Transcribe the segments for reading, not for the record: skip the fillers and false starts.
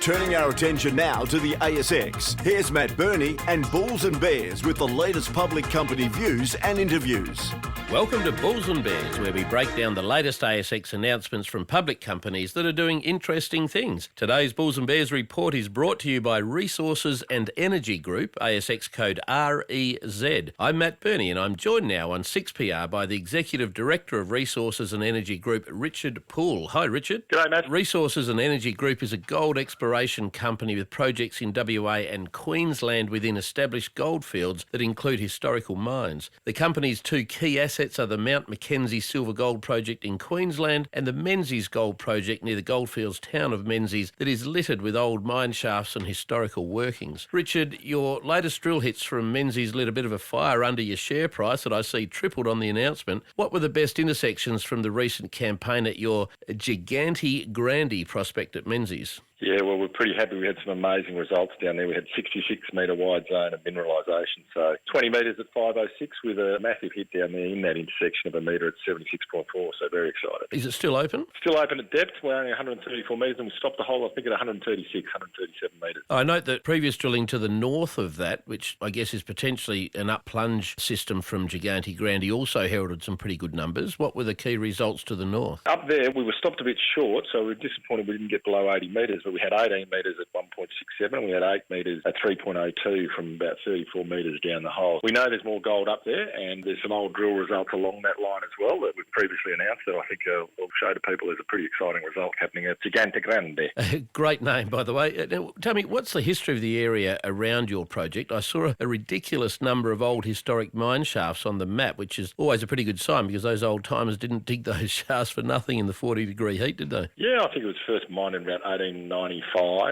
Turning our attention now to the ASX, here's Matt Birney and Bulls and Bears with the latest public company views and interviews. Welcome to Bulls and Bears, where we break down the latest ASX announcements from public companies that are doing interesting things. Today's Bulls and Bears report is brought to you by Resources and Energy Group, ASX code REZ. I'm Matt Birney and I'm joined now on 6PR by the Executive Director of Resources and Energy Group, Richard Poole. Hi, Richard. G'day, Matt. Resources and Energy Group is a gold exploration company with projects in WA and Queensland within established goldfields that include historical mines. The company's two key assets are the Mount Mackenzie Silver Gold Project in Queensland and the Menzies Gold Project near the goldfields town of Menzies that is littered with old mine shafts and historical workings. Richard, your latest drill hits from Menzies lit a bit of a fire under your share price that I see tripled on the announcement. What were the best intersections from the recent campaign at your Gigante Grande prospect at Menzies? Yeah, well, we're pretty happy. We had some amazing results down there. We had 66-metre wide zone of mineralisation, so 20 metres at 506 with a massive hit down there in that intersection of a metre at 76.4, so very excited. Is it still open? Still open at depth. We're only 134 metres and we stopped the hole, I think, at 136, 137 metres. I note that previous drilling to the north of that, which I guess is potentially an up-plunge system from Gigante Grande, also heralded some pretty good numbers. What were the key results to the north? Up there, we were stopped a bit short, so we were disappointed we didn't get below 80 metres, but we had 18 metres at 1.67 and we had 8 metres at 3.02 from about 34 metres down the hole. We know there's more gold up there and there's some old drill results along that line as well that we've previously announced that I think will show to people there's a pretty exciting result happening at Gigante Grande. Great name, by the way. Now, tell me, what's the history of the area around your project? I saw a ridiculous number of old historic mine shafts on the map, which is always a pretty good sign because those old timers didn't dig those shafts for nothing in the 40-degree heat, did they? Yeah, I think it was first mined in about 1895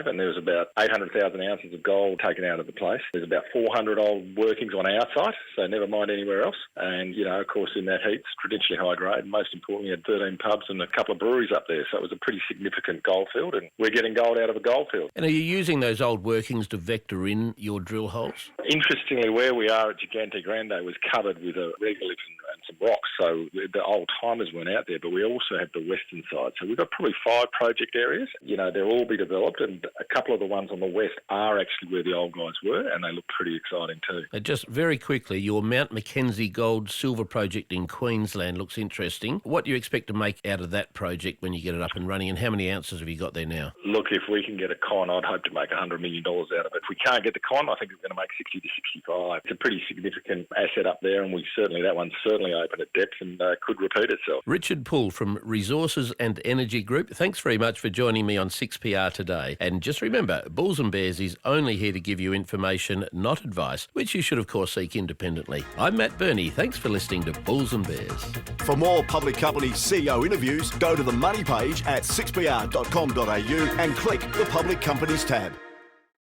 and there was about 800,000 ounces of gold taken out of the place. There's about 400 old workings on our site, so never mind anywhere else. And, you know, of course, in that heat, it's traditionally high grade. And most importantly, had 13 pubs and a couple of breweries up there. So it was a pretty significant goldfield and we're getting gold out of a goldfield. And are you using those old workings to vector in your drill holes? Interestingly, where we are at Gigante Grande was covered with a regolith and some rocks, so the old timers weren't out there, but we also have the western side. So we've got probably 5 project areas. You know, they'll all be developed, and a couple of the ones on the west are actually where the old guys were, and they look pretty exciting too. Just very quickly, your Mount Mackenzie Gold Silver Project in Queensland looks interesting. What do you expect to make out of that project when you get it up and running, and how many ounces have you got there now? Look, if we can get a con, I'd hope to make $100 million out of it. If we can't get the con, I think we're going to make 60 to 65. It's a pretty significant asset up there, and that one's certainly open at depth and could repeat itself. Richard Poole from Resources and Energy Group, thanks very much for joining me on 6PR today. And just remember, Bulls and Bears is only here to give you information, not advice, which you should of course seek independently. I'm Matt Birney. Thanks for listening to Bulls and Bears. For more public company CEO interviews, go to the Money page at 6pr.com.au and click the Public Companies tab.